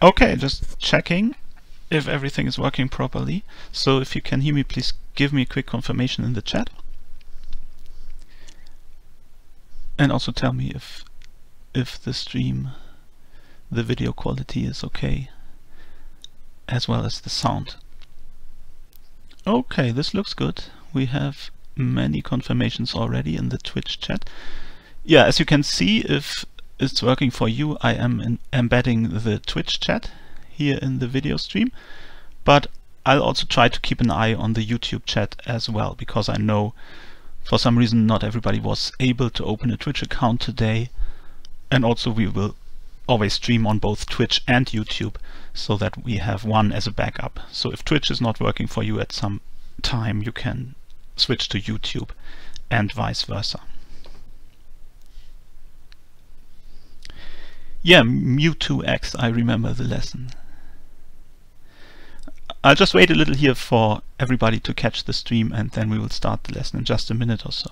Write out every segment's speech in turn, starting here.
Okay, just checking if everything is working properly. So if you can hear me, please give me a quick confirmation in the chat. And also tell me if the stream, the video quality is okay, as well as the sound. Okay, this looks good. We have many confirmations already in the Twitch chat. Yeah, as you can see, if it's working for you, I am embedding the Twitch chat here in the video stream, but I'll also try to keep an eye on the YouTube chat as well, because I know for some reason not everybody was able to open a Twitch account today, and also we will always stream on both Twitch and YouTube so that we have one as a backup. So if Twitch is not working for you at some time, you can switch to YouTube and vice versa. Yeah, Mewtwo-X, I remember the lesson. I'll just wait a little here for everybody to catch the stream, and then we will start the lesson in just a minute or so.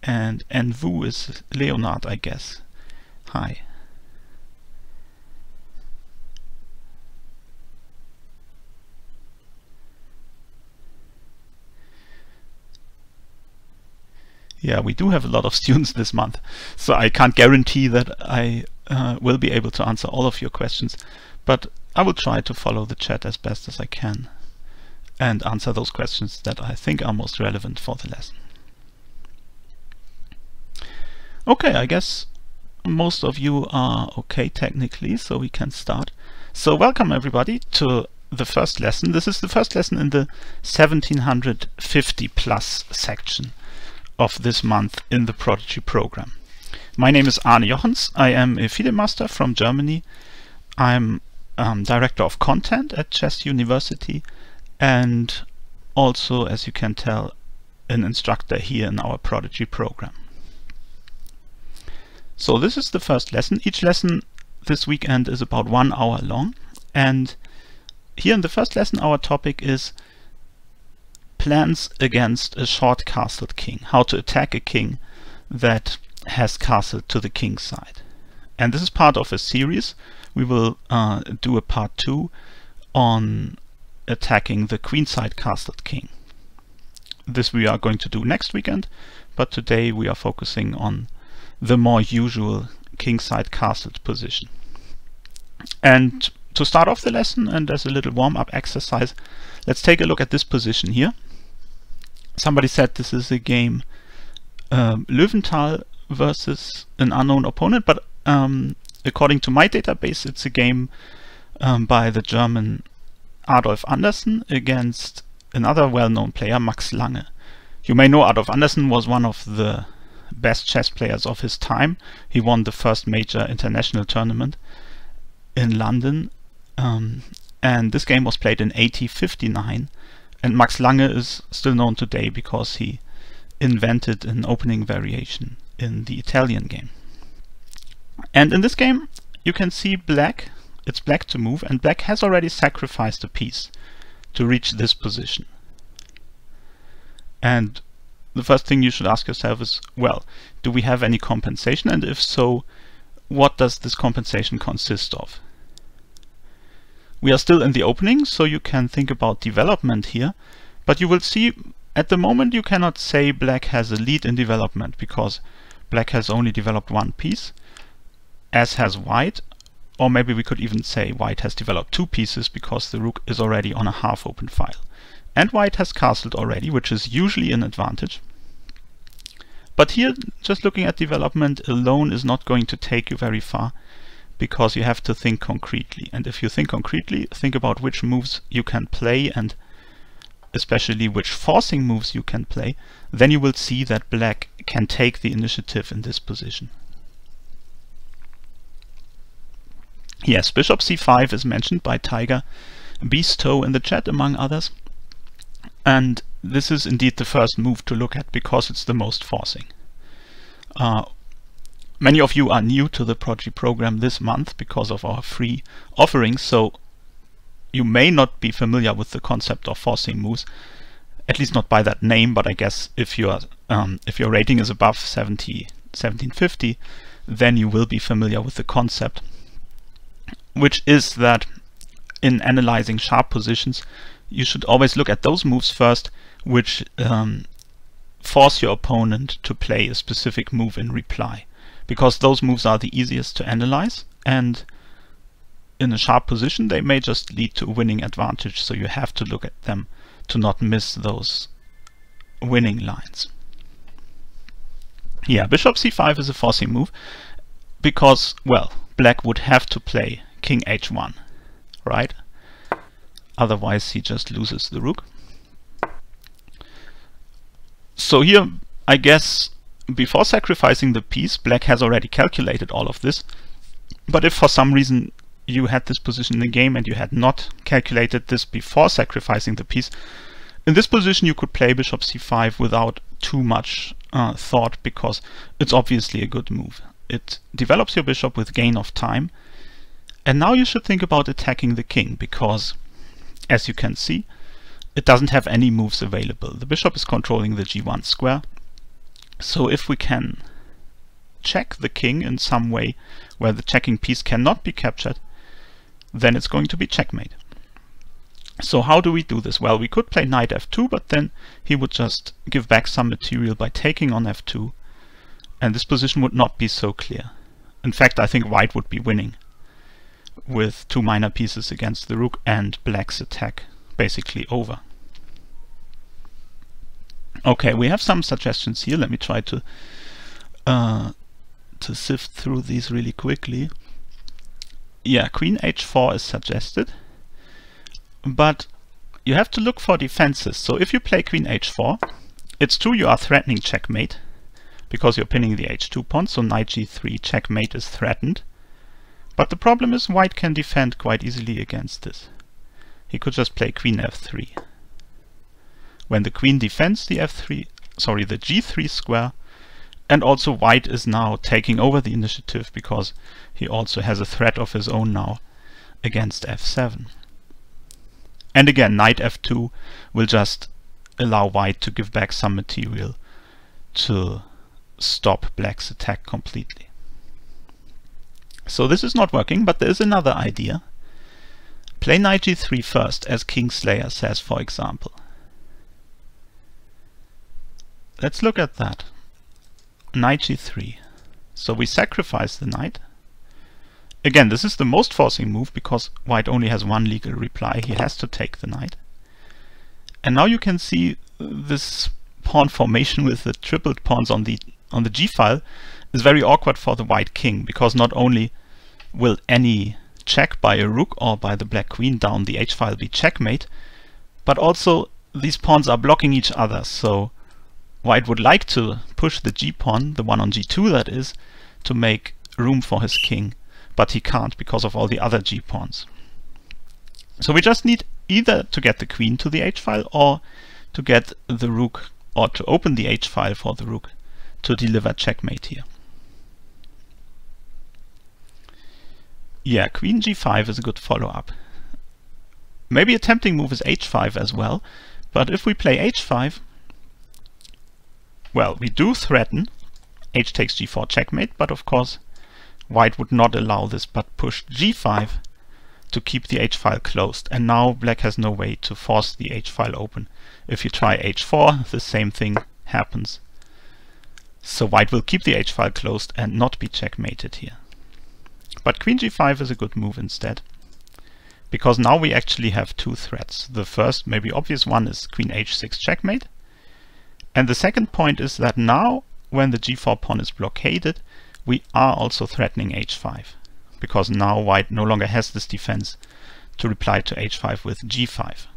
And Envu is Leonard, I guess. Hi. Yeah, we do have a lot of students this month, so I can't guarantee that I will be able to answer all of your questions, but I will try to follow the chat as best as I can and answer those questions that I think are most relevant for the lesson. Okay, I guess most of you are okay technically, so we can start. So welcome everybody to the first lesson. This is the first lesson in the 1750 plus section of this month in the Prodigy program. My name is Arne Jochens. I am a FIDE master from Germany. I'm director of content at Chess University, and also, as you can tell, an instructor here in our Prodigy program. So this is the first lesson. Each lesson this weekend is about 1 hour long, and here in the first lesson our topic is plans against a short-castled king, how to attack a king that has castled to the king's side. And this is part of a series. We will do a part 2 on attacking the queenside castled king. This we are going to do next weekend, but today we are focusing on the more usual kingside castled position. And to start off the lesson, and as a little warm-up exercise, let's take a look at this position here. Somebody said this is a game Löwenthal versus an unknown opponent, but according to my database it's a game by the German Adolf Anderssen against another well-known player, Max Lange. You may know Adolf Anderssen was one of the best chess players of his time. He won the first major international tournament in London, and this game was played in 1859. And Max Lange is still known today because he invented an opening variation in the Italian game. And in this game you can see black, it's black to move, and black has already sacrificed a piece to reach this position. And the first thing you should ask yourself is, well, do we have any compensation? And if so, what does this compensation consist of? We are still in the opening, so you can think about development here, but you will see at the moment you cannot say black has a lead in development, because black has only developed one piece, as has white, or maybe we could even say white has developed 2 pieces because the rook is already on a half open file. And white has castled already, which is usually an advantage. But here, just looking at development alone is not going to take you very far, because you have to think concretely. And if you think concretely, think about which moves you can play, and especially which forcing moves you can play, then you will see that black can take the initiative in this position. Yes, bishop c5 is mentioned by Tiger Beastow in the chat, among others. And this is indeed the first move to look at, because it's the most forcing. Many of you are new to the Prodigy program this month because of our free offerings, so you may not be familiar with the concept of forcing moves. at least not by that name, but I guess if your rating is above 1750, then you will be familiar with the concept, which is that in analyzing sharp positions, you should always look at those moves first which force your opponent to play a specific move in reply, because those moves are the easiest to analyze, and in a sharp position they may just lead to a winning advantage, so you have to look at them to not miss those winning lines. Yeah, bishop c5 is a forcing move because, well, black would have to play king h1, right? Otherwise he just loses the rook. So here, I guess, before sacrificing the piece, black has already calculated all of this. But if for some reason you had this position in the game and you had not calculated this before sacrificing the piece, in this position you could play bishop c5 without too much thought, because it's obviously a good move. It develops your bishop with gain of time. And now you should think about attacking the king, because, as you can see, it doesn't have any moves available. The bishop is controlling the g1 square. So if we can check the king in some way where the checking piece cannot be captured, then it's going to be checkmate. So how do we do this? Well, we could play knight f2, but then he would just give back some material by taking on f2, and this position would not be so clear. In fact, I think white would be winning with two minor pieces against the rook and black's attack basically over. Okay, we have some suggestions here. Let me try to sift through these really quickly. Yeah, queen h4 is suggested, but you have to look for defenses. So if you play queen h4, it's true you are threatening checkmate because you're pinning the h2 pawn, so knight g3 checkmate is threatened. But the problem is white can defend quite easily against this. He could just play queen f3. When the queen defends the the g3 square, and also white is now taking over the initiative because he also has a threat of his own now against f7. And again, knight f2 will just allow white to give back some material to stop black's attack completely. So this is not working, but there is another idea. Play knight g3 first, as Kingslayer says, for example. Let's look at that. Knight g3. So we sacrifice the knight. Again, this is the most forcing move because white only has one legal reply. He has to take the knight. And now you can see this pawn formation with the tripled pawns on the g-file is very awkward for the white king, because not only will any check by a rook or by the black queen down the h-file be checkmate, but also these pawns are blocking each other. So white would like to push the g-pawn, the one on g2 that is, to make room for his king, but he can't because of all the other g-pawns. So we just need either to get the queen to the h-file or to get the rook, or to open the h-file for the rook to deliver checkmate here. Yeah, queen g5 is a good follow-up. Maybe a tempting move is h5 as well, but if we play h5, well, we do threaten h takes g4 checkmate, but of course white would not allow this but push g5 to keep the h-file closed, and now black has no way to force the h-file open. If you try h4, the same thing happens. So white will keep the h-file closed and not be checkmated here. But queen g5 is a good move instead, because now we actually have two threats. The first, maybe obvious one, is queen h6 checkmate. And the second point is that now, when the g4 pawn is blockaded, we are also threatening h5, because now white no longer has this defense to reply to h5 with g5.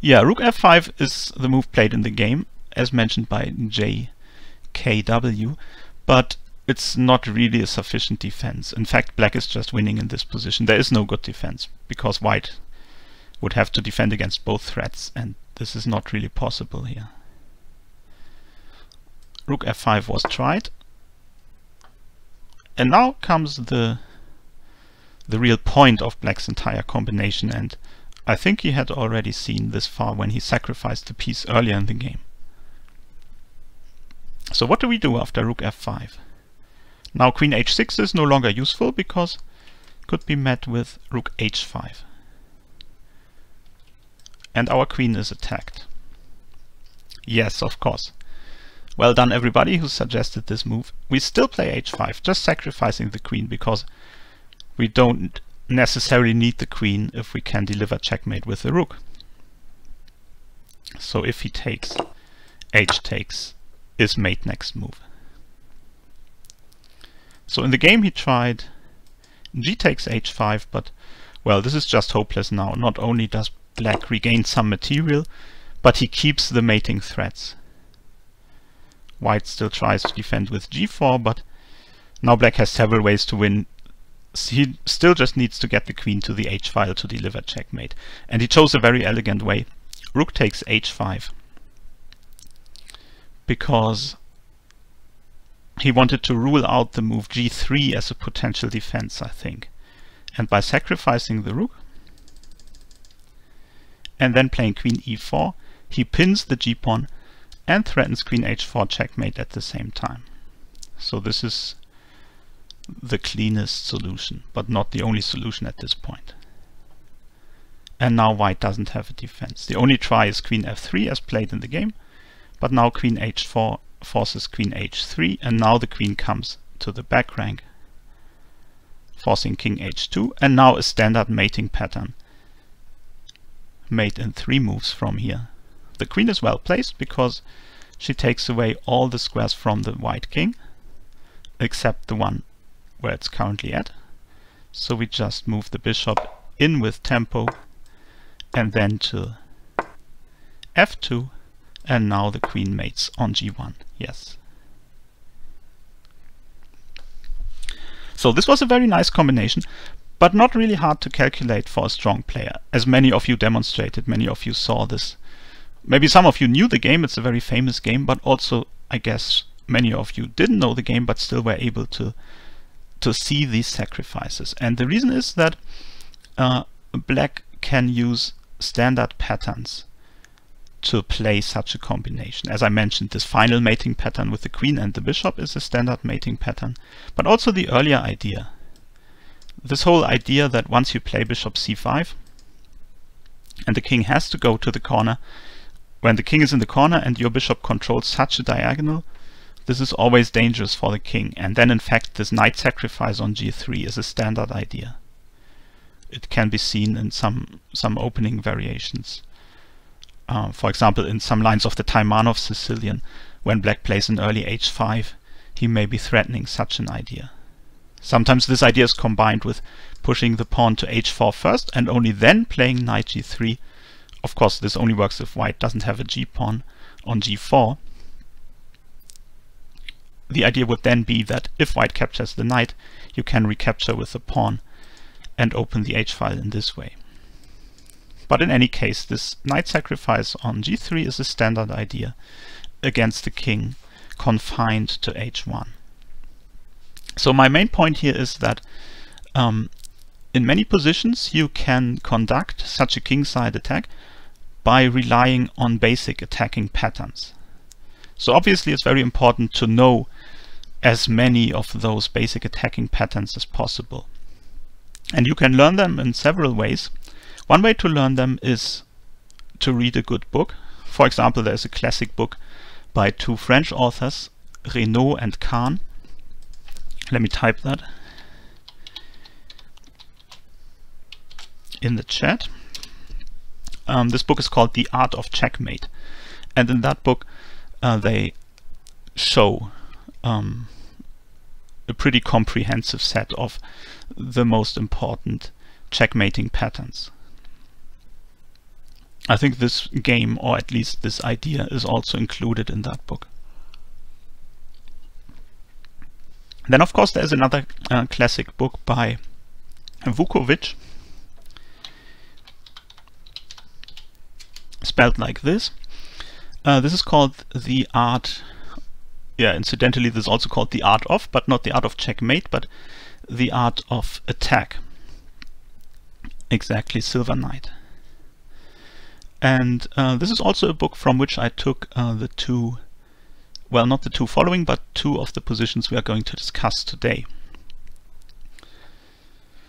Yeah, rook f5 is the move played in the game, as mentioned by JKW, but it's not really a sufficient defense. In fact, black is just winning in this position. There is no good defense, because white would have to defend against both threats, and this is not really possible here. Rook f5 was tried. And now comes the real point of black's entire combination, and I think he had already seen this far when he sacrificed the piece earlier in the game. So what do we do after rook f5? Now queen h6 is no longer useful because it could be met with rook h5. And our queen is attacked. Yes, of course. Well done everybody who suggested this move. We still play h5, just sacrificing the queen because we don't necessarily need the queen if we can deliver checkmate with the rook. So if he takes, h takes is mate next move. So in the game he tried g takes h5, but well, this is just hopeless now. Not only does black regain some material, but he keeps the mating threats. White still tries to defend with g4, but now black has several ways to win. He still just needs to get the queen to the h file to deliver checkmate. And he chose a very elegant way. Rook takes h5. Because he wanted to rule out the move g3 as a potential defense, I think. And by sacrificing the rook and then playing queen e4, he pins the g-pawn and threatens queen h4 checkmate at the same time. So this is the cleanest solution, but not the only solution at this point. And now white doesn't have a defense. The only try is queen f3 as played in the game, but now queen h4 forces queen h3, and now the queen comes to the back rank, forcing king h2, and now a standard mating pattern. Mate in 3 moves from here. The queen is well placed because she takes away all the squares from the white king, except the one where it's currently at. So we just move the bishop in with tempo and then to f2, and now the queen mates on g1. Yes. So this was a very nice combination, but not really hard to calculate for a strong player, as many of you demonstrated, many of you saw this. Maybe some of you knew the game, it's a very famous game, but also I guess many of you didn't know the game but still were able to see these sacrifices. And the reason is that black can use standard patterns to play such a combination. As I mentioned, this final mating pattern with the queen and the bishop is a standard mating pattern, but also the earlier idea. This whole idea that once you play bishop c5 and the king has to go to the corner, when the king is in the corner and your bishop controls such a diagonal, this is always dangerous for the king. And then in fact this knight sacrifice on g3 is a standard idea. It can be seen in some opening variations. For example, in some lines of the Taimanov Sicilian, when black plays an early h5, he may be threatening such an idea. Sometimes this idea is combined with pushing the pawn to h4 first and only then playing knight g3. Of course, this only works if white doesn't have a g-pawn on g4. The idea would then be that if white captures the knight, you can recapture with the pawn and open the h-file in this way. But in any case, this knight sacrifice on g3 is a standard idea against the king confined to h1. So my main point here is that in many positions you can conduct such a kingside attack by relying on basic attacking patterns. So obviously it's very important to know as many of those basic attacking patterns as possible. And you can learn them in several ways. One way to learn them is to read a good book. For example, there's a classic book by 2 French authors, Reynaud and Kahn. Let me type that in the chat. This book is called The Art of Checkmate, and in that book they show a pretty comprehensive set of the most important checkmating patterns. I think this game, or at least this idea, is also included in that book. Then of course there's another classic book by Vukovic, spelled like this. This is called The Art, incidentally this is also called The Art of, but not The Art of Checkmate, but The Art of Attack. Exactly, Silver Knight. And this is also a book from which I took the two, well, not the two following, but two of the positions we are going to discuss today.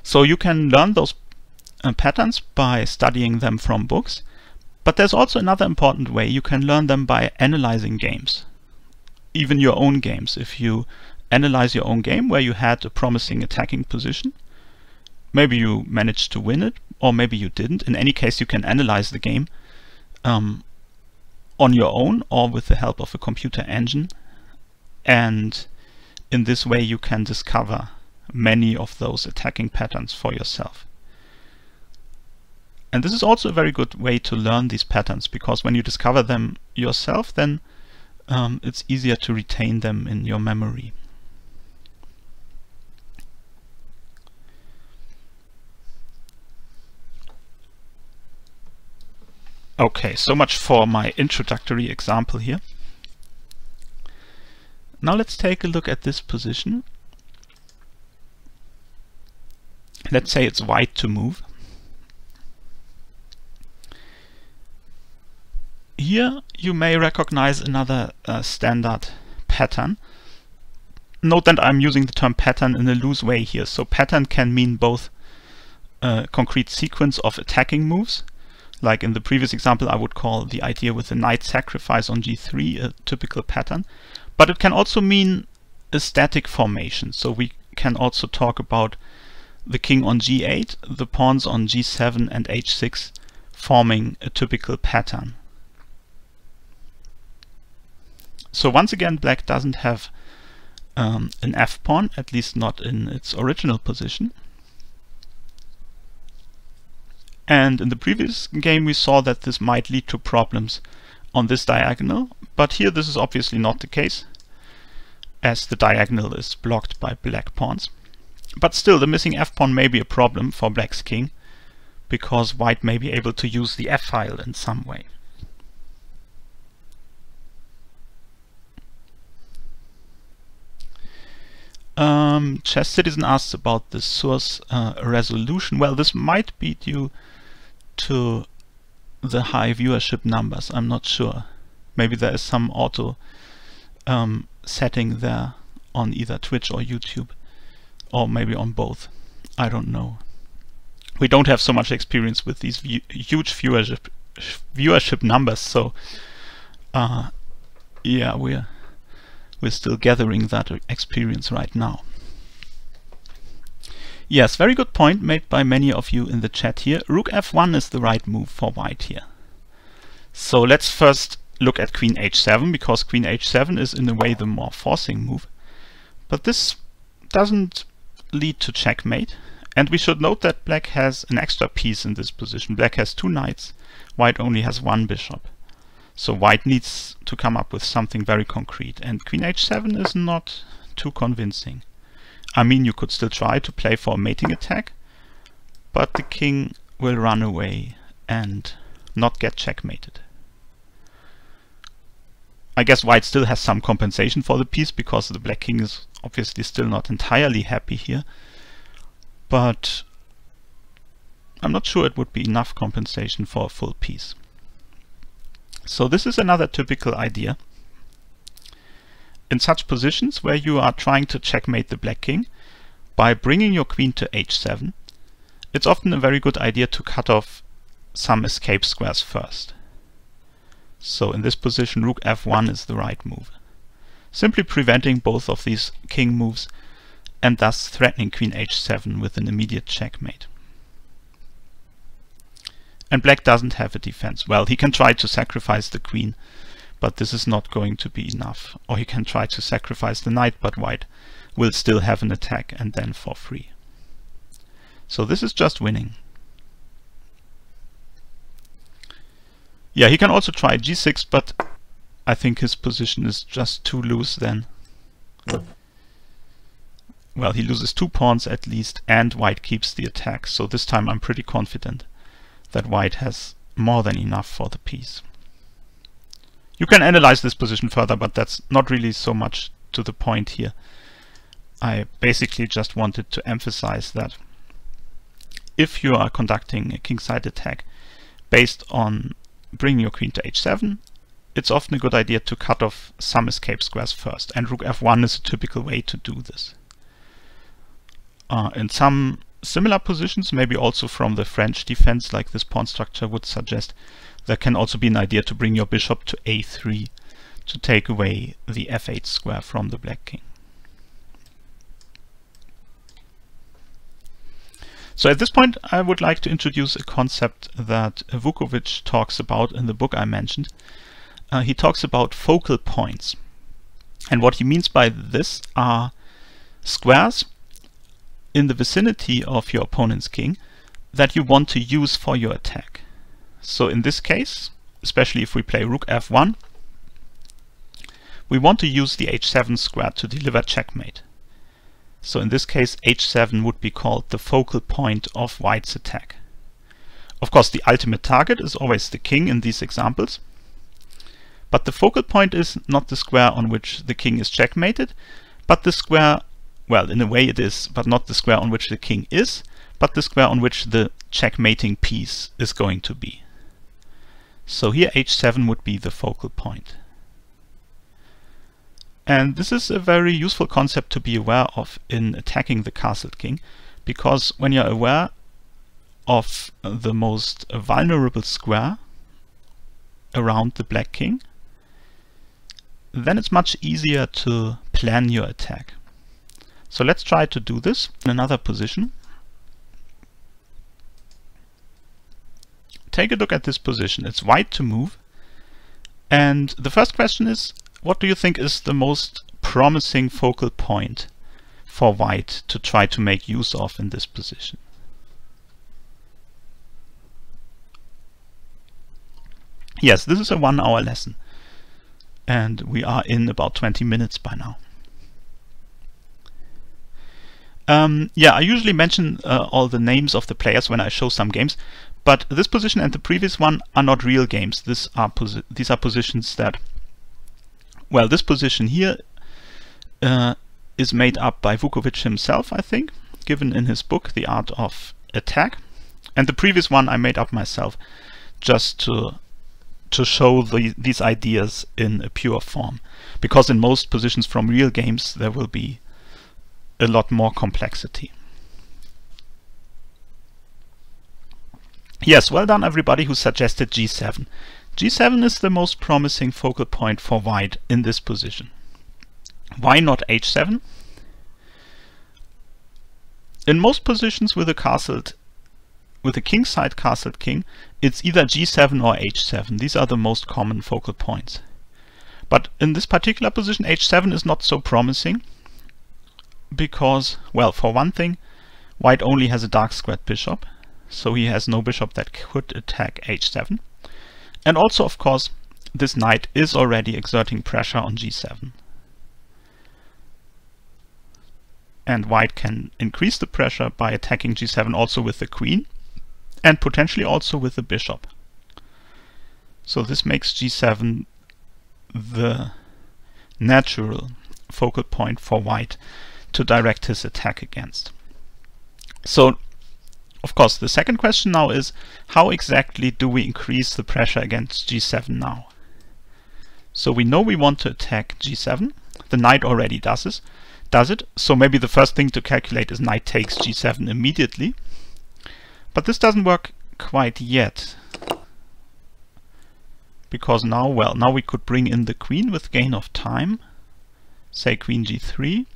So you can learn those patterns by studying them from books, but there's also another important way. You can learn them by analyzing games, even your own games. If you analyze your own game where you had a promising attacking position, maybe you managed to win it, or maybe you didn't. In any case, you can analyze the game on your own or with the help of a computer engine, and in this way you can discover many of those attacking patterns for yourself. And this is also a very good way to learn these patterns, because when you discover them yourself, then it's easier to retain them in your memory. Okay, so much for my introductory example here. Now let's take a look at this position. Let's say it's white to move. Here you may recognize another standard pattern. Note that I'm using the term pattern in a loose way here. So pattern can mean both a concrete sequence of attacking moves. Like in the previous example, I would call the idea with the knight sacrifice on g3 a typical pattern. But it can also mean a static formation. So we can also talk about the king on g8, the pawns on g7 and h6 forming a typical pattern. So once again, black doesn't have an f-pawn, at least not in its original position. And in the previous game we saw that this might lead to problems on this diagonal, but here this is obviously not the case, as the diagonal is blocked by black pawns. But still, the missing f-pawn may be a problem for black's king, because white may be able to use the f-file in some way. Chess Citizen asks about the source resolution. Well, this might be due to the high viewership numbers. I'm not sure. Maybe there is some auto setting there on either Twitch or YouTube, or maybe on both. I don't know. We don't have so much experience with these huge viewership numbers, so yeah, we're still gathering that experience right now. Yes, very good point made by many of you in the chat here. Rook f1 is the right move for white here. So let's first look at queen h7, because queen h7 is in a way the more forcing move. But this doesn't lead to checkmate. And we should note that black has an extra piece in this position. Black has two knights, white only has one bishop. So white needs to come up with something very concrete. And queen h7 is not too convincing. I mean, you could still try to play for a mating attack, but the king will run away and not get checkmated. I guess white still has some compensation for the piece, because the black king is obviously still not entirely happy here, but I'm not sure it would be enough compensation for a full piece. So this is another typical idea. In such positions where you are trying to checkmate the black king by bringing your queen to h7, it's often a very good idea to cut off some escape squares first. So in this position, rook f1 is the right move, simply preventing both of these king moves and thus threatening queen h7 with an immediate checkmate. And black doesn't have a defense. Well, he can try to sacrifice the queen, but this is not going to be enough. Or he can try to sacrifice the knight, but white will still have an attack and then for free. So this is just winning. Yeah, he can also try g6, but I think his position is just too loose then. Well, he loses 2 pawns at least, and white keeps the attack. So this time I'm pretty confident that white has more than enough for the piece. You can analyze this position further, but that's not really so much to the point here. I basically just wanted to emphasize that if you are conducting a kingside attack based on bringing your queen to h7, it's often a good idea to cut off some escape squares first, and rook f1 is a typical way to do this. In some similar positions, maybe also from the French defense, like this pawn structure would suggest, there can also be an idea to bring your bishop to a3 to take away the f8 square from the black king. So at this point I would like to introduce a concept that Vukovic talks about in the book I mentioned. He talks about focal points. And what he means by this are squares in the vicinity of your opponent's king that you want to use for your attack. So in this case, especially if we play rook f1, we want to use the h7 square to deliver checkmate. So in this case, h7 would be called the focal point of white's attack. Of course, the ultimate target is always the king in these examples, but the focal point is not the square on which the king is checkmated, but the square, well, in a way it is, but not the square on which the king is, but the square on which the checkmating piece is going to be. So here h7 would be the focal point. And this is a very useful concept to be aware of in attacking the castled king, because when you're aware of the most vulnerable square around the black king, then it's much easier to plan your attack. So let's try to do this in another position. Take a look at this position. It's white to move. And the first question is, what do you think is the most promising focal point for white to try to make use of in this position? Yes, this is a 1-hour lesson. And we are in about 20 minutes by now. Yeah, I usually mention all the names of the players when I show some games, but this position and the previous one are not real games. These are positions that, well, this position here is made up by Vukovic himself, I think, given in his book, The Art of Attack. And the previous one I made up myself, just to show these ideas in a pure form. Because in most positions from real games, there will be a lot more complexity. Yes, well done everybody who suggested g7. g7 is the most promising focal point for white in this position. Why not h7? In most positions with a kingside castled king, it's either g7 or h7. These are the most common focal points. But in this particular position, h7 is not so promising because, well, for one thing, white only has a dark squared bishop, so he has no bishop that could attack h7. And also, of course, this knight is already exerting pressure on g7. And white can increase the pressure by attacking g7 also with the queen, and potentially also with the bishop. So this makes g7 the natural focal point for white to direct his attack against. So, of course, the second question now is, how exactly do we increase the pressure against g7 now? So we know we want to attack g7. The knight already does it. So maybe the first thing to calculate is knight takes g7 immediately. But this doesn't work quite yet. Because now we could bring in the queen with gain of time. Say queen g3.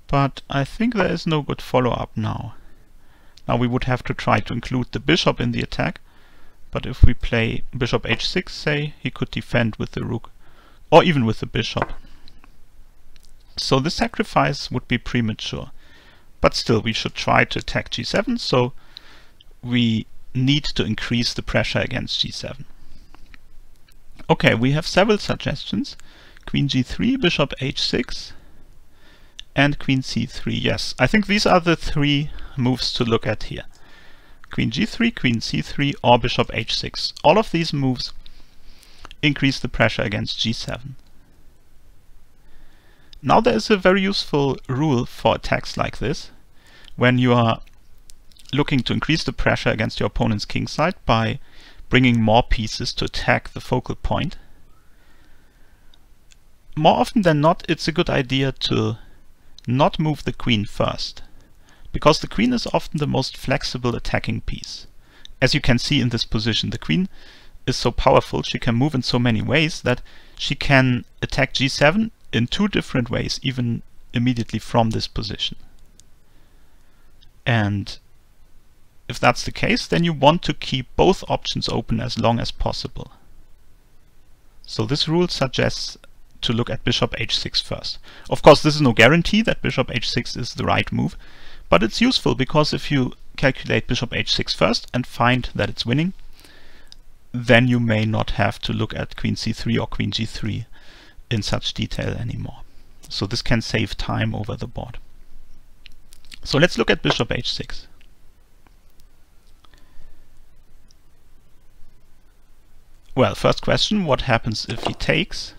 But I think there is no good follow-up now. Now we would have to try to include the bishop in the attack. But if we play bishop h6, say, he could defend with the rook. Or even with the bishop. So this sacrifice would be premature. But still, we should try to attack g7, so we need to increase the pressure against g7. Okay, we have several suggestions. Queen g3, bishop h6, and queen c3. Yes, I think these are the three moves to look at here. Queen g3, queen c3, or bishop h6. All of these moves increase the pressure against g7. Now there is a very useful rule for attacks like this, when you are looking to increase the pressure against your opponent's kingside by bringing more pieces to attack the focal point. More often than not, it's a good idea to not move the queen first, because the queen is often the most flexible attacking piece. As you can see in this position, the queen is so powerful, she can move in so many ways that she can attack g7 in 2 different ways, even immediately from this position. And if that's the case, then you want to keep both options open as long as possible. So this rule suggests to look at bishop h6 first. Of course, this is no guarantee that bishop h6 is the right move, but it's useful because if you calculate bishop h6 first and find that it's winning, then you may not have to look at queen c3 or queen g3 in such detail anymore. So this can save time over the board. So let's look at bishop h6. Well, first question, what happens if he takes?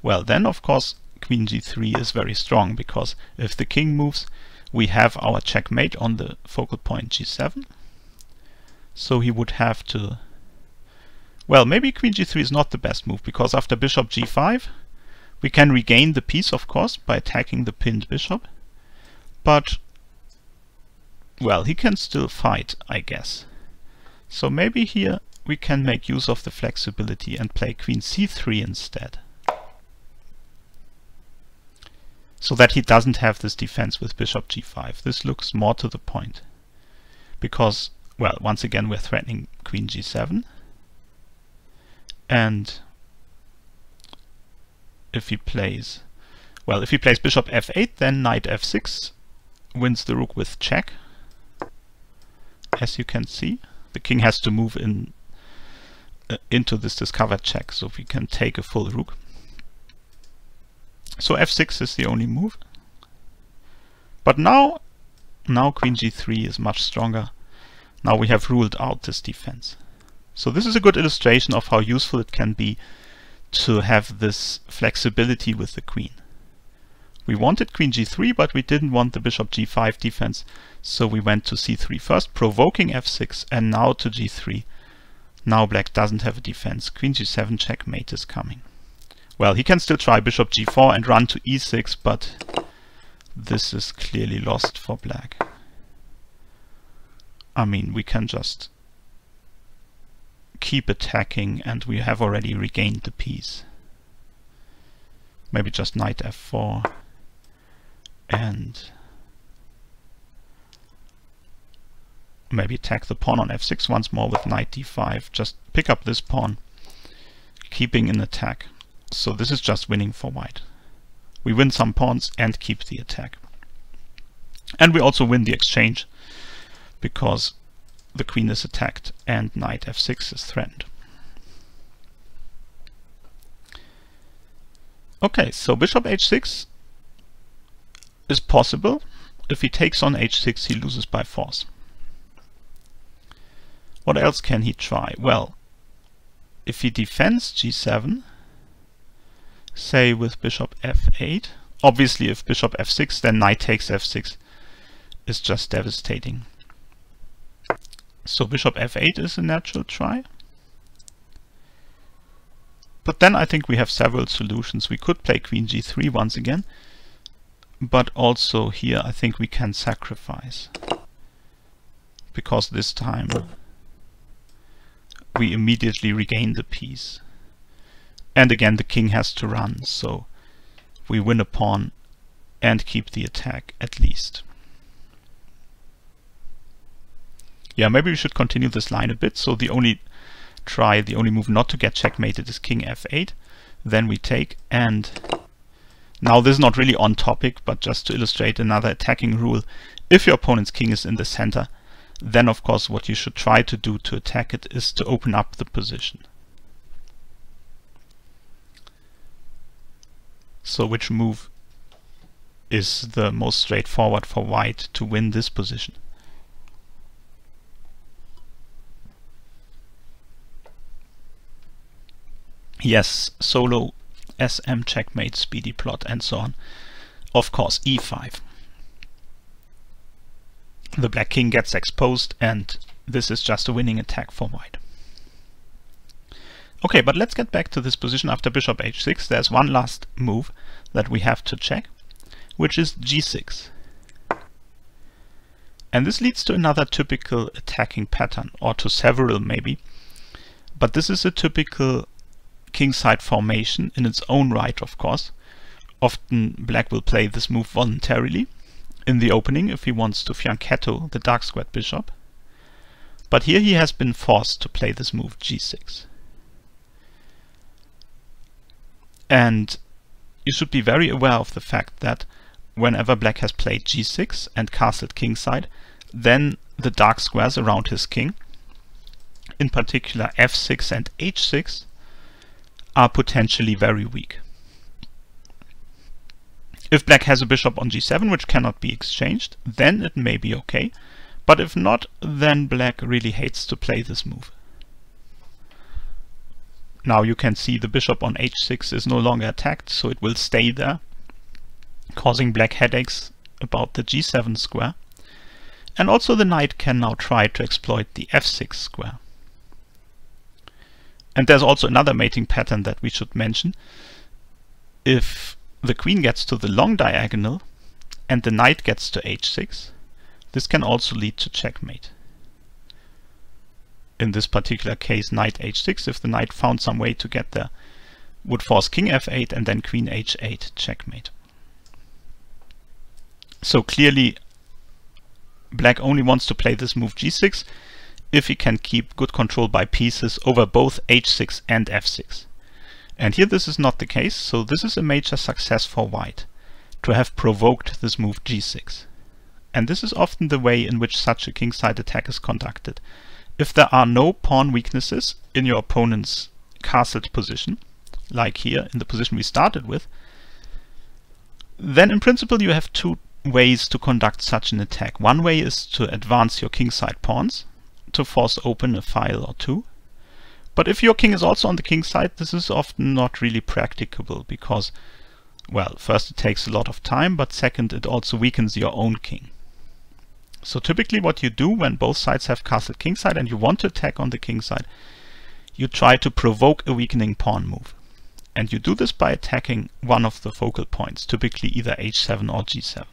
Well, then of course queen g3 is very strong, because if the king moves, we have our checkmate on the focal point g7. So he would have to... Well, maybe queen g3 is not the best move, because after bishop g5 we can regain the piece, of course, by attacking the pinned bishop. But, well, he can still fight, I guess. So maybe here we can make use of the flexibility and play queen c3 instead, so that he doesn't have this defense with bishop g5. This looks more to the point, because, well, once again we're threatening queen g7, and if he plays, well, if he plays bishop f8, then knight f6 wins the rook with check. As you can see, the king has to move in into this discovered check, so we can take a full rook. So f6 is the only move. But now queen g3 is much stronger. Now we have ruled out this defense. So this is a good illustration of how useful it can be to have this flexibility with the queen. We wanted queen g3, but we didn't want the bishop g5 defense, so we went to c3 first, provoking f6, and now to g3. Now black doesn't have a defense. Queen g7 checkmate is coming. Well, he can still try bishop g4 and run to e6, but this is clearly lost for black. I mean, we can just keep attacking and we have already regained the piece. Maybe just knight f4 and maybe attack the pawn on f6 once more with knight d5. Just pick up this pawn, keeping in attack. So this is just winning for white. We win some pawns and keep the attack. And we also win the exchange, because the queen is attacked and knight f6 is threatened. Okay, so bishop h6 is possible. If he takes on h6, he loses by force. What else can he try? Well, if he defends g7, say with bishop f8, obviously if bishop f6, then knight takes f6 is just devastating. So bishop f8 is a natural try. But then I think we have several solutions. We could play queen g3 once again, but also here I think we can sacrifice, because this time we immediately regain the piece. And again the king has to run, so we win a pawn and keep the attack at least. Yeah, maybe we should continue this line a bit. So the only move not to get checkmated is king f8. Then we take, and now this is not really on topic, but just to illustrate another attacking rule. If your opponent's king is in the center, then of course what you should try to do to attack it is to open up the position. So which move is the most straightforward for white to win this position? Yes, solo, SM, checkmate, speedy plot, and so on. Of course, e5. The black king gets exposed, and this is just a winning attack for white. Okay, but let's get back to this position after bishop h6. There's one last move that we have to check, which is g6. And this leads to another typical attacking pattern, or to several maybe. But this is a typical kingside formation in its own right, of course. Often black will play this move voluntarily in the opening if he wants to fianchetto the dark squared bishop. But here he has been forced to play this move g6. And you should be very aware of the fact that whenever black has played g6 and castled kingside, then the dark squares around his king, in particular f6 and h6, are potentially very weak. If black has a bishop on g7 which cannot be exchanged, then it may be okay, but if not, then black really hates to play this move. Now you can see the bishop on h6 is no longer attacked, so it will stay there, causing black headaches about the g7 square. And also the knight can now try to exploit the f6 square. And there's also another mating pattern that we should mention. If the queen gets to the long diagonal and the knight gets to h6, this can also lead to checkmate. In this particular case, knight h6, if the knight found some way to get there, would force king f8 and then queen h8, checkmate. So clearly black only wants to play this move g6 if he can keep good control by pieces over both h6 and f6. And here this is not the case, so this is a major success for white, to have provoked this move g6. And this is often the way in which such a kingside attack is conducted. If there are no pawn weaknesses in your opponent's castled position, like here in the position we started with, then in principle you have two ways to conduct such an attack. One way is to advance your kingside pawns, to force open a file or two. But if your king is also on the king side, this is often not really practicable because, well, first it takes a lot of time, but second it also weakens your own king. So typically what you do when both sides have castled king side and you want to attack on the king side, you try to provoke a weakening pawn move. And you do this by attacking one of the focal points, typically either h7 or g7.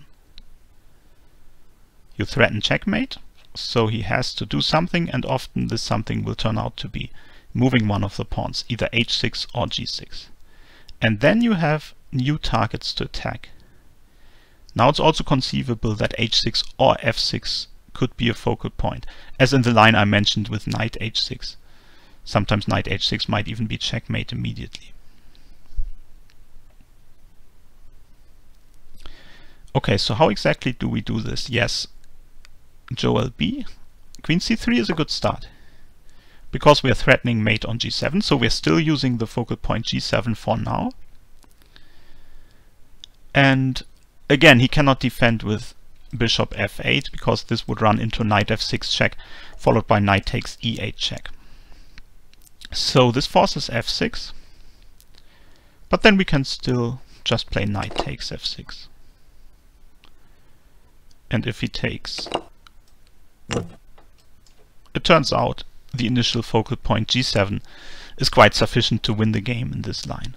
You threaten checkmate, so he has to do something, and often this something will turn out to be moving one of the pawns, either h6 or g6. And then you have new targets to attack. Now it's also conceivable that h6 or f6 could be a focal point, as in the line I mentioned with knight h6. Sometimes knight h6 might even be checkmate immediately. Okay, so how exactly do we do this? Yes, Joel B. Queen c3 is a good start, because we are threatening mate on g7, so we're still using the focal point g7 for now. And again, he cannot defend with bishop f8 because this would run into knight f6 check, followed by knight takes e8 check. So this forces f6, but then we can still just play knight takes f6. And if he takes, it turns out the initial focal point g7 is quite sufficient to win the game in this line.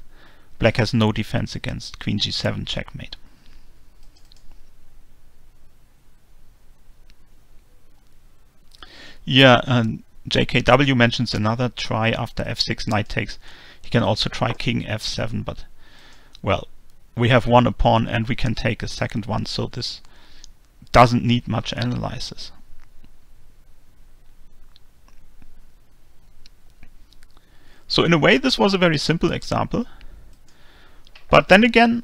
Black has no defense against queen g7 checkmate. Yeah, and JKW mentions another try after f6 knight takes. He can also try king f7, but well, we have won a pawn and we can take a second one, so this doesn't need much analysis. So in a way this was a very simple example, but then again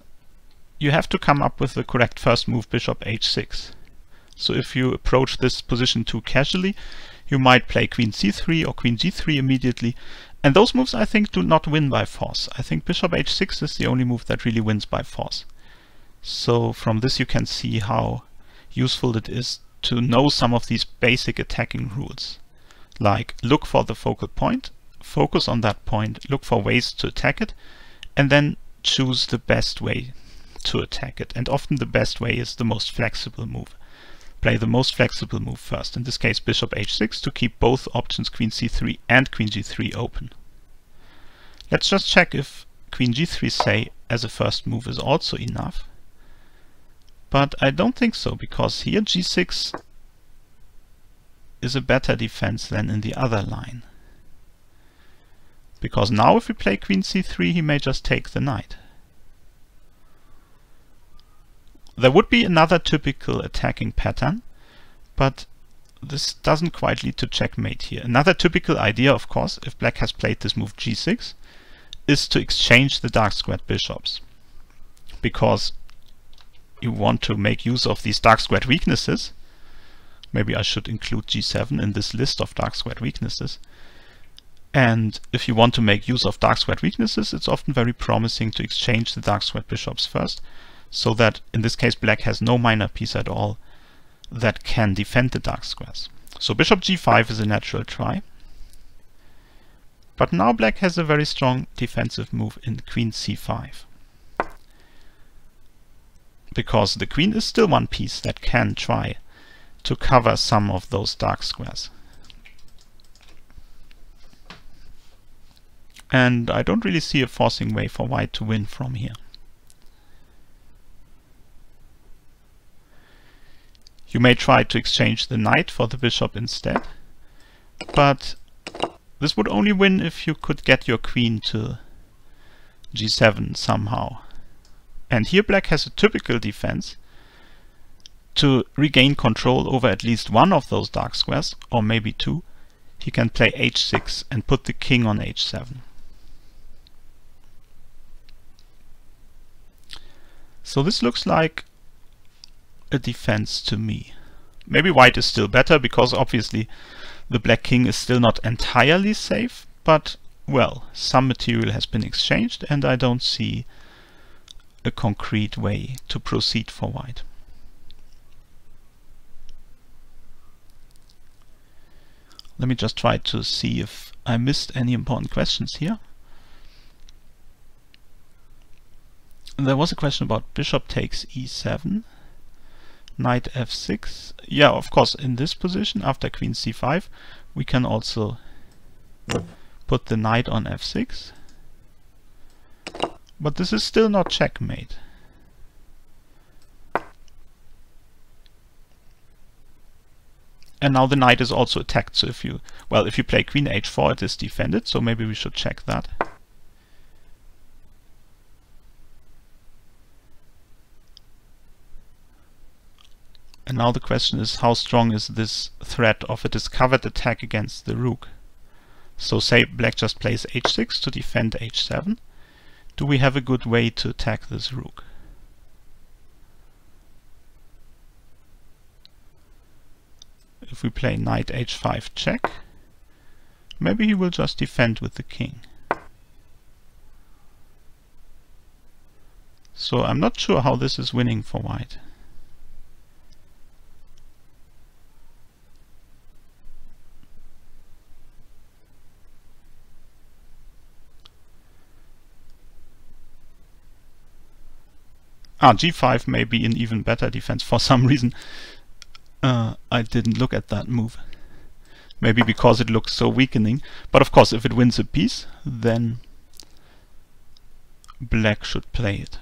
you have to come up with the correct first move, bishop h6. So if you approach this position too casually, you might play queen c3 or queen g3 immediately, and those moves I think do not win by force. I think bishop h6 is the only move that really wins by force. So from this you can see how useful it is to know some of these basic attacking rules, like look for the focal point, focus on that point, look for ways to attack it, and then choose the best way to attack it. And often the best way is the most flexible move. Play the most flexible move first, in this case bishop h6, to keep both options queen c3 and queen g3 open. Let's just check if queen g3, say, as a first move is also enough. But I don't think so, because here g6 is a better defense than in the other line. Because now if we play queen c3, he may just take the knight. There would be another typical attacking pattern, but this doesn't quite lead to checkmate here. Another typical idea, of course, if black has played this move g6, is to exchange the dark squared bishops. Because you want to make use of these dark squared weaknesses. Maybe I should include g7 in this list of dark squared weaknesses. And if you want to make use of dark squared weaknesses, it's often very promising to exchange the dark squared bishops first, so that in this case black has no minor piece at all that can defend the dark squares. So bishop g5 is a natural try. But now black has a very strong defensive move in queen c5. Because the queen is still one piece that can try to cover some of those dark squares. And I don't really see a forcing way for white to win from here. You may try to exchange the knight for the bishop instead, but this would only win if you could get your queen to g7 somehow. And here black has a typical defense to regain control over at least one of those dark squares, or maybe two. He can play h6 and put the king on h7. So this looks like a defense to me. Maybe white is still better, because obviously the black king is still not entirely safe, but well, some material has been exchanged and I don't see a concrete way to proceed for white. Let me just try to see if I missed any important questions here. There was a question about bishop takes e7, knight f6. Yeah, of course, in this position after queen c5 we can also put the knight on f6. But this is still not checkmate. And now the knight is also attacked, so if you play queen h4 it is defended, so maybe we should check that. And now the question is, how strong is this threat of a discovered attack against the rook? So say black just plays h6 to defend h7. Do we have a good way to attack this rook? If we play knight h5 check, maybe he will just defend with the king. So I'm not sure how this is winning for white. G5 may be an even better defense for some reason. I didn't look at that move. Maybe because it looks so weakening. But of course, if it wins a piece, then black should play it.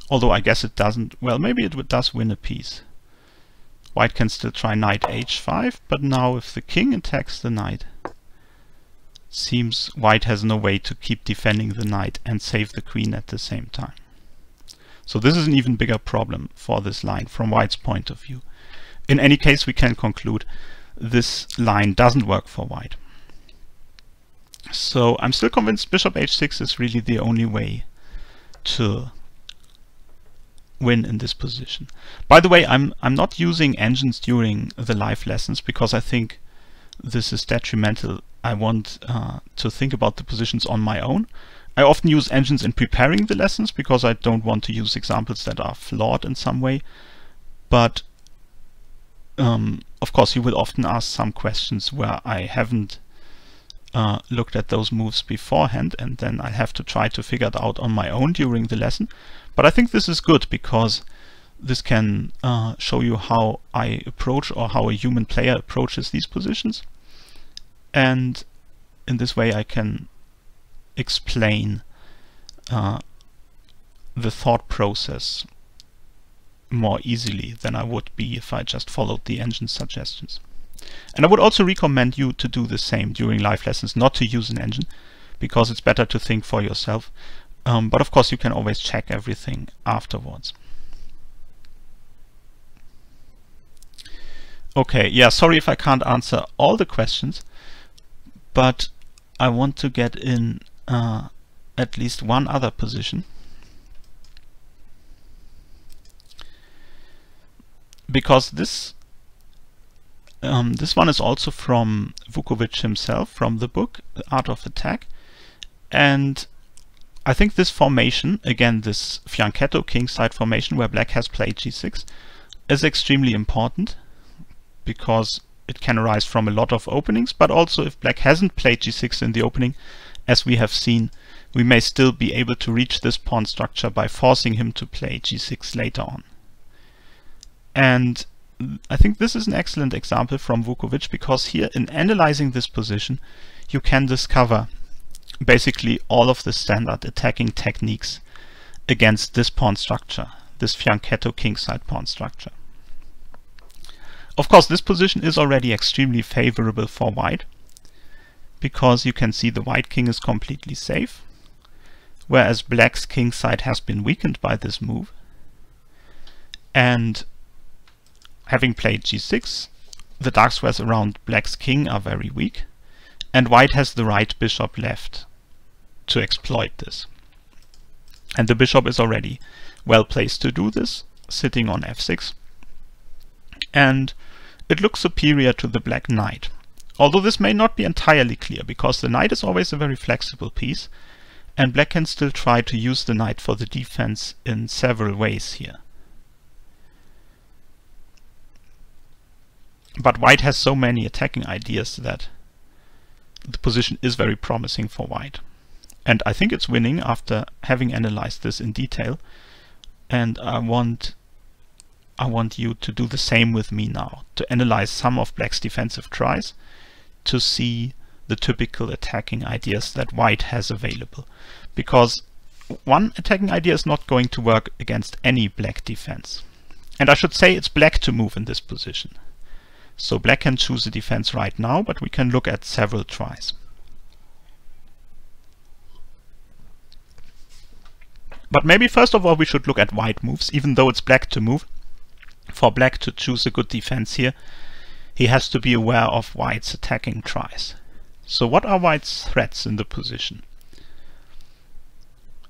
Although I guess it doesn't. Well, maybe it does win a piece. White can still try knight h5, but now if the king attacks the knight, seems white has no way to keep defending the knight and save the queen at the same time. So this is an even bigger problem for this line from white's point of view. In any case, we can conclude this line doesn't work for white. So I'm still convinced bishop h6 is really the only way to win in this position. By the way, I'm not using engines during the live lessons because I think this is detrimental. I want to think about the positions on my own. I often use engines in preparing the lessons because I don't want to use examples that are flawed in some way. But of course you will often ask some questions where I haven't looked at those moves beforehand, and then I have to try to figure it out on my own during the lesson. But I think this is good because this can show you how I approach, or how a human player approaches these positions. And in this way I can explain the thought process more easily than I would be if I just followed the engine's suggestions. And I would also recommend you to do the same during live lessons, not to use an engine, because it's better to think for yourself. But of course you can always check everything afterwards. Okay, yeah, sorry if I can't answer all the questions, but I want to get in at least one other position. Because this one is also from Vukovic himself, from the book The Art of Attack, and I think this formation, again this fianchetto kingside formation where black has played g6, is extremely important because it can arise from a lot of openings, but also if black hasn't played g6 in the opening, as we have seen, we may still be able to reach this pawn structure by forcing him to play g6 later on. And I think this is an excellent example from Vukovic, because here in analyzing this position you can discover basically all of the standard attacking techniques against this pawn structure, this fianchetto kingside pawn structure. Of course this position is already extremely favorable for white, because you can see the white king is completely safe, whereas black's kingside has been weakened by this move. And having played g6, the dark squares around black's king are very weak, and white has the right bishop left to exploit this. And the bishop is already well placed to do this, sitting on f6, and it looks superior to the black knight. Although this may not be entirely clear, because the knight is always a very flexible piece, and black can still try to use the knight for the defense in several ways here. But white has so many attacking ideas that the position is very promising for white. And I think it's winning after having analyzed this in detail. And I want you to do the same with me now, to analyze some of black's defensive tries, to see the typical attacking ideas that white has available. Because one attacking idea is not going to work against any black defense. And I should say it's black to move in this position. So black can choose a defense right now, but we can look at several tries. But maybe first of all we should look at white moves, even though it's black to move. For black to choose a good defense here, he has to be aware of white's attacking tries. So what are white's threats in the position?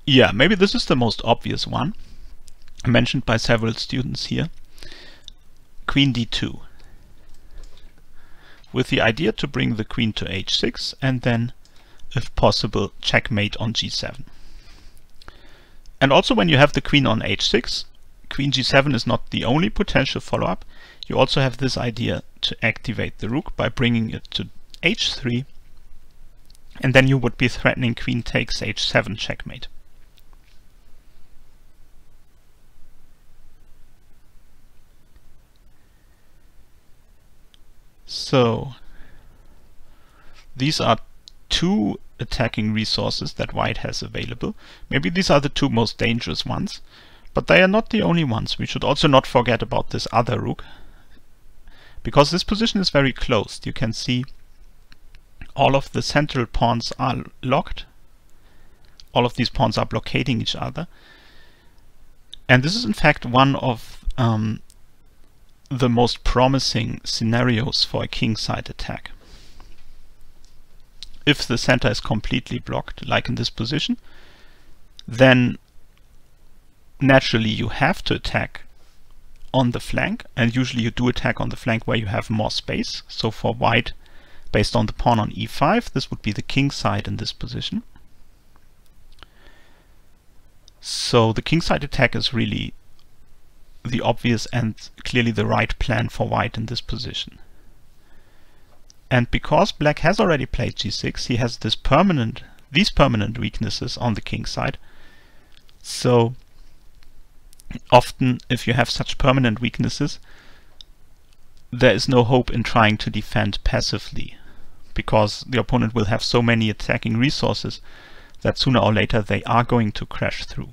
Yeah, maybe this is the most obvious one, mentioned by several students here. Queen d2. With the idea to bring the queen to h6 and then, if possible, checkmate on g7. And also when you have the queen on h6, queen g7 is not the only potential follow-up. You also have this idea to activate the rook by bringing it to h3, and then you would be threatening queen takes h7 checkmate. So these are two attacking resources that white has available. Maybe these are the two most dangerous ones, but they are not the only ones. We should also not forget about this other rook, because this position is very closed. You can see all of the central pawns are locked. All of these pawns are blockading each other. And this is in fact one of the most promising scenarios for a kingside attack. If the center is completely blocked, like in this position, then naturally you have to attack on the flank, and usually you do attack on the flank where you have more space. So for white, based on the pawn on e5, this would be the king side in this position. So the kingside attack is really the obvious and clearly the right plan for white in this position. And because black has already played g6, he has these permanent weaknesses on the king side. So often if you have such permanent weaknesses, there is no hope in trying to defend passively because the opponent will have so many attacking resources that sooner or later they are going to crash through.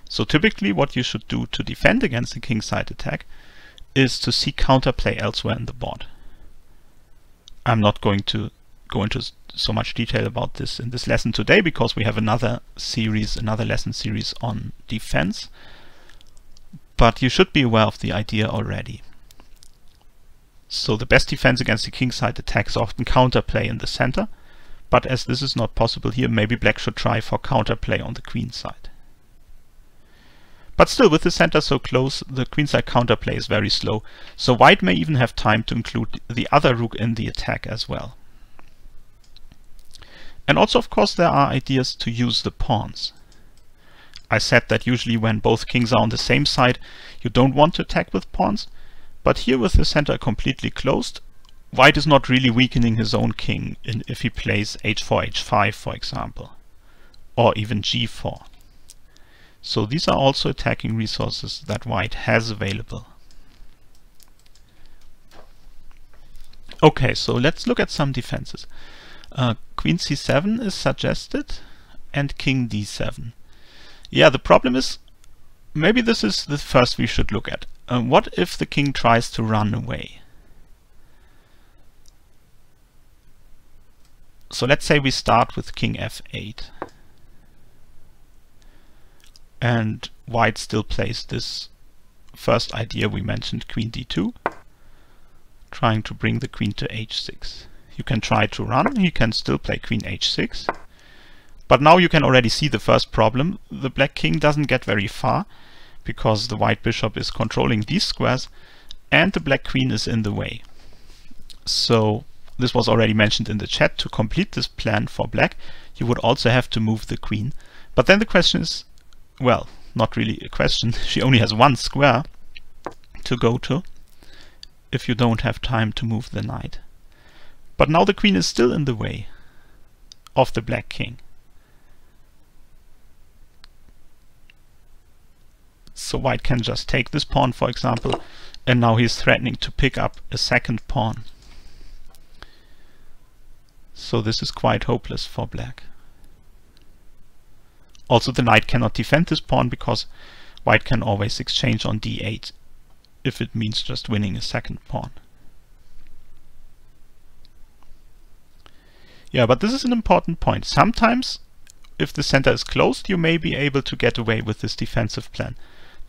So typically what you should do to defend against a kingside attack is to seek counterplay elsewhere in the board. I'm not going to go into so much detail about this in this lesson today, because we have another lesson series on defense. But you should be aware of the idea already. So the best defense against the kingside attack is often counterplay in the center, but as this is not possible here, maybe black should try for counterplay on the queen side. But still, with the center so close, the queenside counterplay is very slow, so white may even have time to include the other rook in the attack as well. And also, of course, there are ideas to use the pawns. I said that usually when both kings are on the same side, you don't want to attack with pawns, but here with the center completely closed, white is not really weakening his own king if he plays h4, h5, for example, or even g4. So these are also attacking resources that white has available. Okay, so let's look at some defenses. Queen c7 is suggested and king d7. Yeah, the problem is, maybe this is the first we should look at. What if the king tries to run away? So let's say we start with king f8. And white still plays this first idea we mentioned, queen d2, trying to bring the queen to h6. You can try to run, he can still play queen h6. But now you can already see the first problem. The black king doesn't get very far, because the white bishop is controlling these squares, and the black queen is in the way. So this was already mentioned in the chat. To complete this plan for black, you would also have to move the queen. But then the question is, well, not really a question. She only has one square to go to if you don't have time to move the knight. But now the queen is still in the way of the black king. So white can just take this pawn, for example, and now he's threatening to pick up a second pawn. So this is quite hopeless for black. Also, the knight cannot defend this pawn because white can always exchange on d8 if it means just winning a second pawn. Yeah, but this is an important point. Sometimes, if the center is closed, you may be able to get away with this defensive plan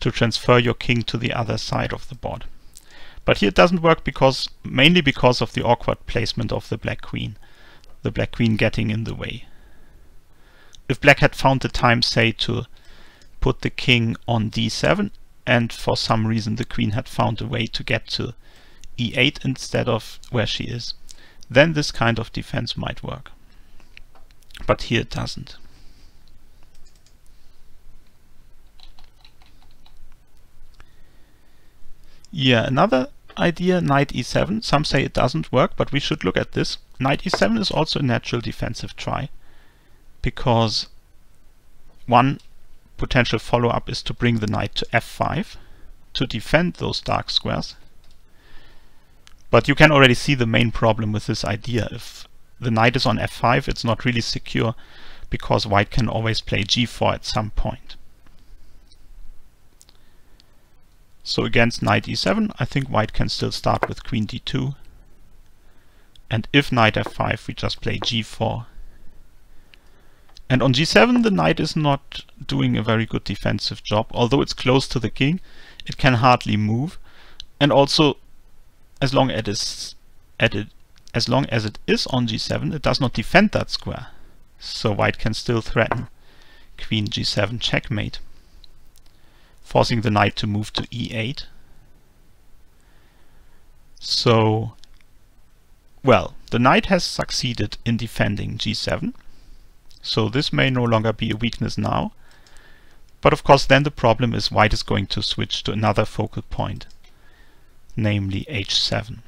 to transfer your king to the other side of the board. But here it doesn't work mainly because of the awkward placement of the black queen. The black queen getting in the way. If black had found the time, say, to put the king on d7, and for some reason the queen had found a way to get to e8 instead of where she is, then this kind of defense might work. But here it doesn't. Yeah, another idea, knight e7. Some say it doesn't work, but we should look at this. Knight e7 is also a natural defensive try, because one potential follow-up is to bring the knight to f5 to defend those dark squares. But you can already see the main problem with this idea. If the knight is on f5, it's not really secure, because white can always play g4 at some point. So against knight e7, I think white can still start with queen d2. And if knight f5, we just play g4. And on g7, the knight is not doing a very good defensive job. Although it's close to the king, it can hardly move. And also, as long as it is on g7, it does not defend that square. So white can still threaten queen g7 checkmate, forcing the knight to move to e8. So, well, the knight has succeeded in defending g7. So this may no longer be a weakness now. But of course then the problem is white is going to switch to another focal point, namely h7.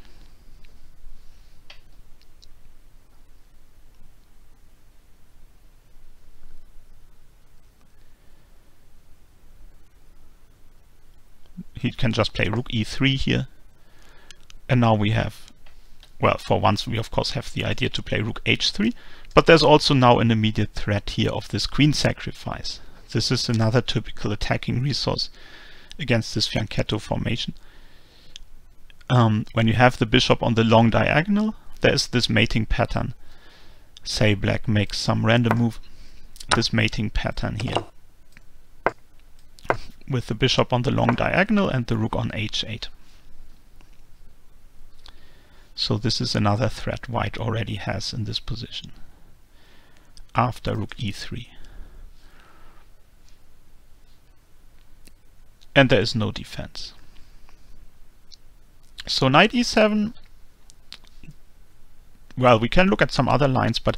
He can just play rook e3 here. And now we have Well, for once we of course have the idea to play rook h3, but there's also now an immediate threat here of this queen sacrifice. This is another typical attacking resource against this fianchetto formation. When you have the bishop on the long diagonal, there's this mating pattern. Say black makes some random move, this mating pattern here, with the bishop on the long diagonal and the rook on h8. So this is another threat white already has in this position after rook e3. And there is no defense. So knight e7, well, we can look at some other lines, but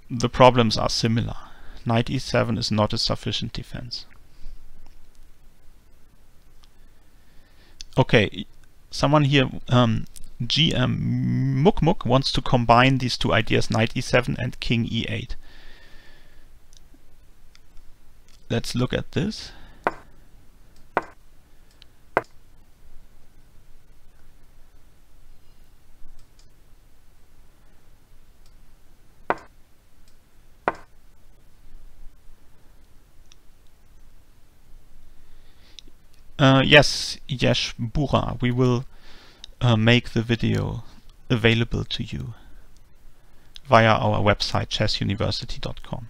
the problems are similar. Knight e7 is not a sufficient defense. Okay, someone here, GM Mukmuk, wants to combine these two ideas, knight e7 and king e8. Let's look at this. Yes, Yesh Bura, we will make the video available to you via our website chessuniversity.com.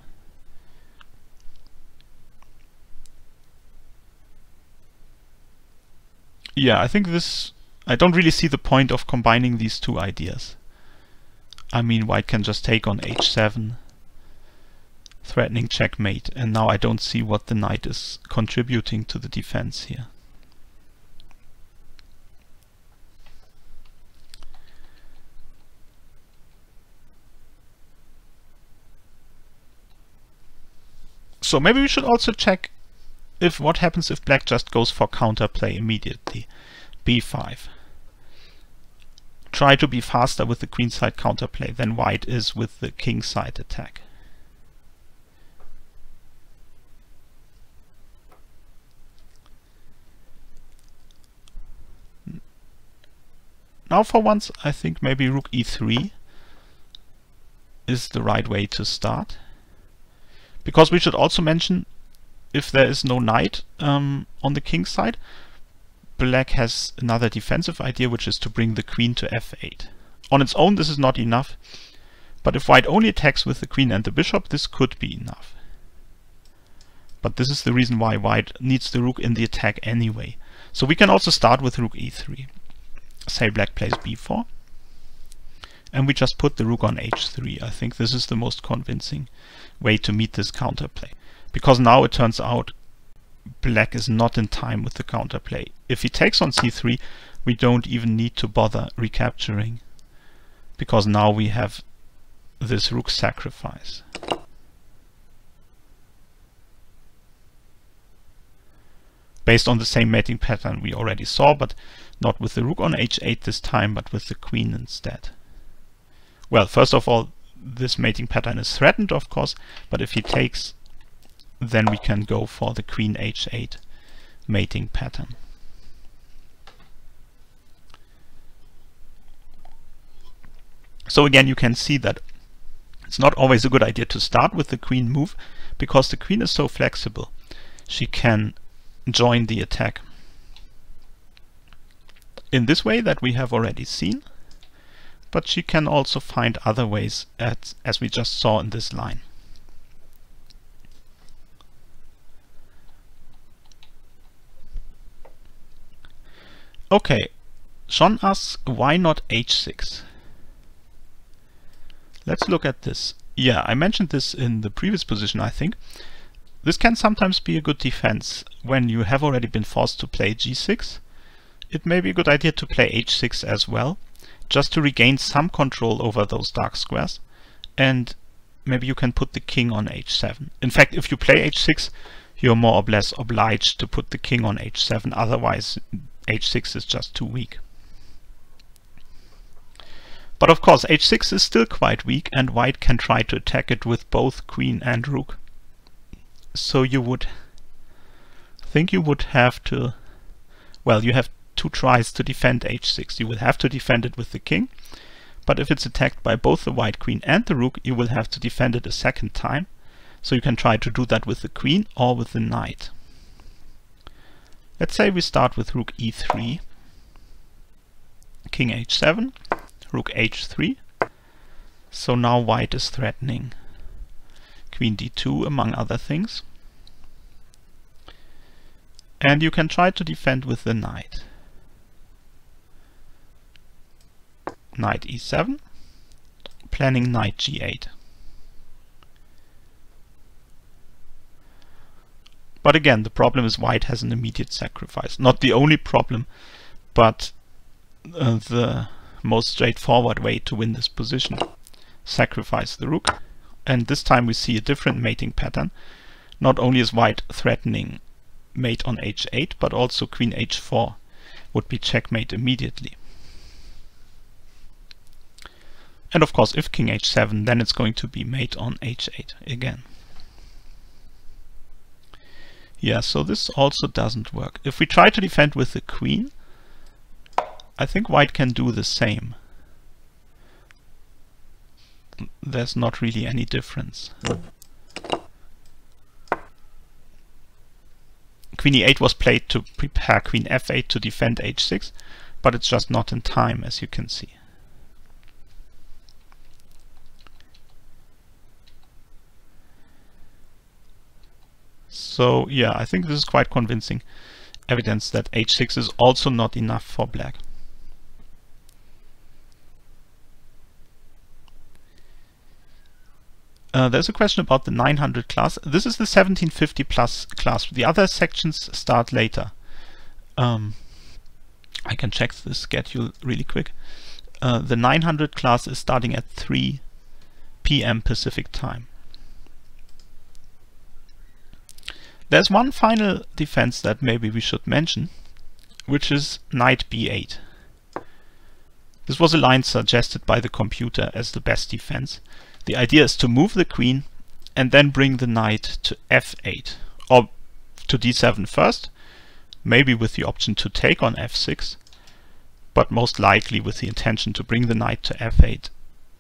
Yeah, I think this, I don't really see the point of combining these two ideas. I mean, white can just take on h7, threatening checkmate, and now I don't see what the knight is contributing to the defense here. So maybe we should also check if what happens if black just goes for counterplay immediately. b5. Try to be faster with the queenside counterplay than white is with the kingside attack. Now for once I think maybe rook e3 is the right way to start. Because we should also mention, if there is no knight on the king side, black has another defensive idea, which is to bring the queen to f8. On its own this is not enough, but if white only attacks with the queen and the bishop, this could be enough. But this is the reason why white needs the rook in the attack anyway. So we can also start with rook e3. Say black plays b4, and we just put the rook on h3. I think this is the most convincing way to meet this counterplay, because now it turns out black is not in time with the counterplay. If he takes on c3, we don't even need to bother recapturing, because now we have this rook sacrifice. Based on the same mating pattern we already saw, but not with the rook on h8 this time, but with the queen instead. Well, first of all, this mating pattern is threatened, of course, but if he takes, then we can go for the queen h8 mating pattern. So again, you can see that it's not always a good idea to start with the queen move, because the queen is so flexible. She can join the attack in this way that we have already seen, but she can also find other ways, as we just saw in this line. Okay, Sean asks, why not h6? Let's look at this. Yeah, I mentioned this in the previous position, I think. This can sometimes be a good defense when you have already been forced to play g6. It may be a good idea to play h6 as well, just to regain some control over those dark squares, and maybe you can put the king on h7. In fact, if you play h6, you're more or less obliged to put the king on h7, otherwise h6 is just too weak. But of course, h6 is still quite weak, and white can try to attack it with both queen and rook. So you would think you would have to, well, you have 2 tries to defend h6. You will have to defend it with the king, but if it's attacked by both the white queen and the rook, you will have to defend it a second time. So you can try to do that with the queen or with the knight. Let's say we start with rook e3, king h7, rook h3. So now white is threatening queen d2, among other things. And you can try to defend with the knight. Knight e7, planning knight g8. But again, the problem is white has an immediate sacrifice. Not the only problem, but the most straightforward way to win this position. Sacrifice the rook, and this time we see a different mating pattern. Not only is white threatening mate on h8, but also queen h4 would be checkmate immediately. And of course, if king h7, then it's going to be mate on h8 again. Yeah, so this also doesn't work. If we try to defend with the queen, I think white can do the same. There's not really any difference. Queen e8 was played to prepare queen f8 to defend h6, but it's just not in time, as you can see. So yeah, I think this is quite convincing evidence that h6 is also not enough for black. There's a question about the 900 class. This is the 1750 plus class. The other sections start later. I can check the schedule really quick. The 900 class is starting at 3 p.m. Pacific time. There's one final defense that maybe we should mention, which is knight b8. This was a line suggested by the computer as the best defense. The idea is to move the queen and then bring the knight to f8, or to d7 first, maybe with the option to take on f6, but most likely with the intention to bring the knight to f8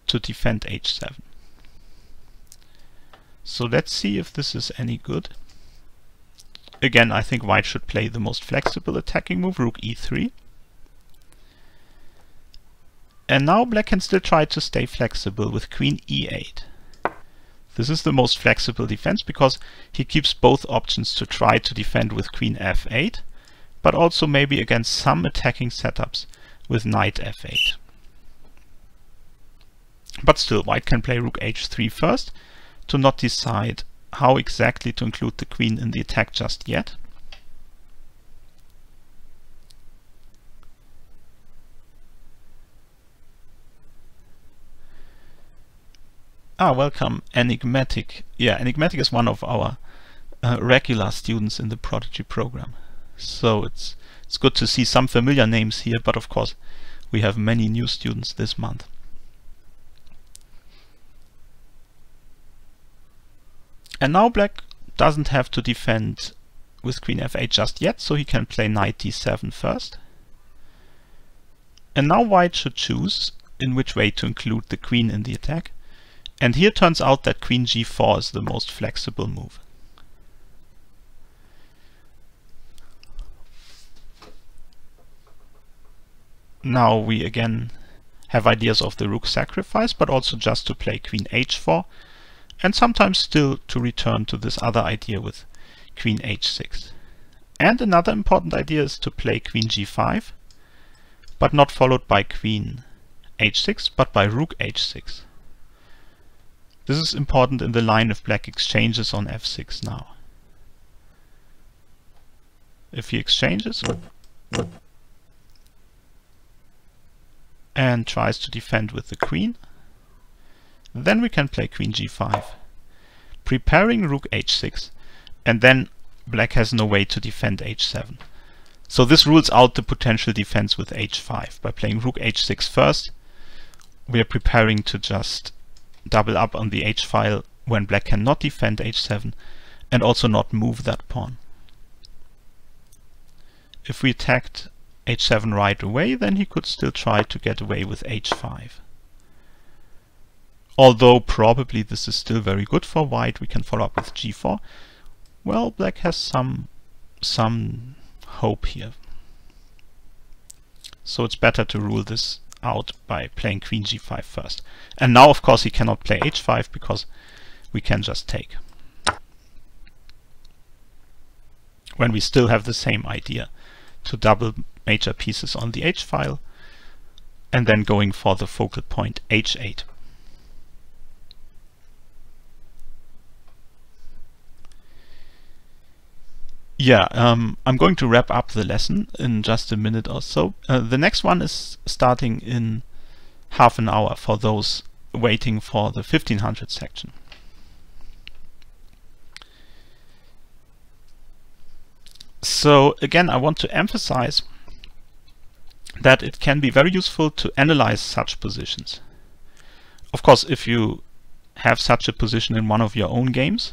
to defend h7. So let's see if this is any good. Again, I think white should play the most flexible attacking move, rook e3. And now black can still try to stay flexible with queen e8. This is the most flexible defense because he keeps both options to try to defend with queen f8, but also maybe against some attacking setups with knight f8. But still, white can play rook h3 first to not decide how exactly to include the queen in the attack just yet. Welcome, Enigmatic. Yeah, Enigmatic is one of our regular students in the Prodigy program. So it's good to see some familiar names here, but of course we have many new students this month. And now black doesn't have to defend with queen f8 just yet, so he can play knight d7 first. And now white should choose in which way to include the queen in the attack. And here it turns out that queen g4 is the most flexible move. Now we again have ideas of the rook sacrifice, but also just to play queen h4, and sometimes still to return to this other idea with queen h6. And another important idea is to play queen g5, but not followed by queen h6, but by rook h6. This is important in the line if black exchanges on f6 now. If he exchanges and tries to defend with the queen, then we can play queen g5, preparing rook h6, and then black has no way to defend h7. So this rules out the potential defense with h5. By playing rook h6 first, we are preparing to just double up on the h-file when black cannot defend h7 and also not move that pawn. If we attacked h7 right away, then he could still try to get away with h5. Although probably this is still very good for white, we can follow up with g4. Well, black has some hope here. So it's better to rule this out by playing queen g5 first. And now, of course, he cannot play h5 because we can just take. When we still have the same idea, to double major pieces on the h-file and then going for the focal point h8. Yeah, I'm going to wrap up the lesson in just a minute or so. The next one is starting in half an hour for those waiting for the 1500 section. So again, I want to emphasize that it can be very useful to analyze such positions. Of course, if you have such a position in one of your own games,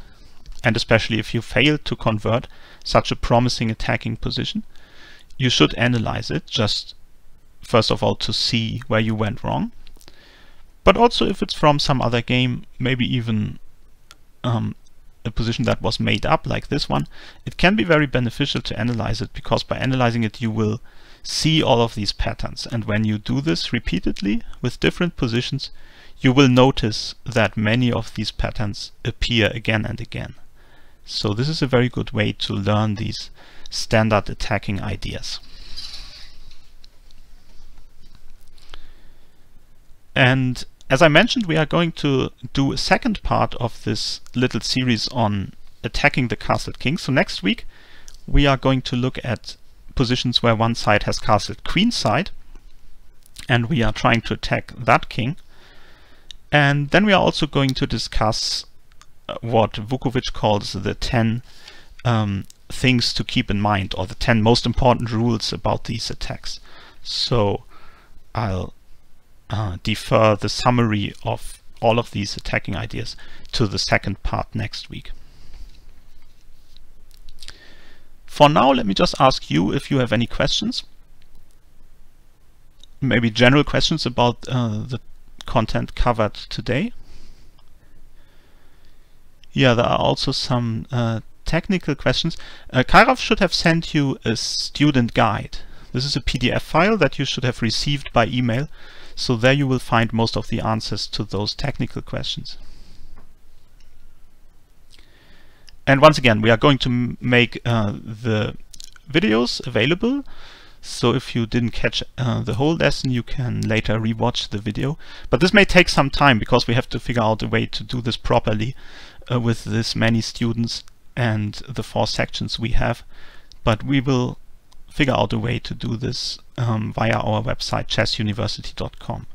and especially if you fail to convert such a promising attacking position, you should analyze it, just first of all to see where you went wrong. But also if it's from some other game, maybe even a position that was made up like this one, it can be very beneficial to analyze it, because by analyzing it you will see all of these patterns. And when you do this repeatedly with different positions, you will notice that many of these patterns appear again and again. So this is a very good way to learn these standard attacking ideas. And as I mentioned, we are going to do a second part of this little series on attacking the castled king. So next week we are going to look at positions where one side has castled queenside, and we are trying to attack that king. And then we are also going to discuss what Vukovic calls the 10 things to keep in mind, or the 10 most important rules about these attacks. So I'll defer the summary of all of these attacking ideas to the second part next week. For now, let me just ask you if you have any questions. Maybe general questions about the content covered today. Yeah, there are also some technical questions. Kairav should have sent you a student guide. This is a PDF file that you should have received by email. So there you will find most of the answers to those technical questions. And once again, we are going to make the videos available. So if you didn't catch the whole lesson, you can later rewatch the video. But this may take some time, because we have to figure out a way to do this properly with this many students and the 4 sections we have. But we will figure out a way to do this via our website, chessuniversity.com.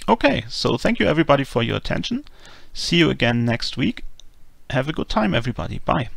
Okay, so thank you everybody for your attention. See you again next week. Have a good time, everybody. Bye.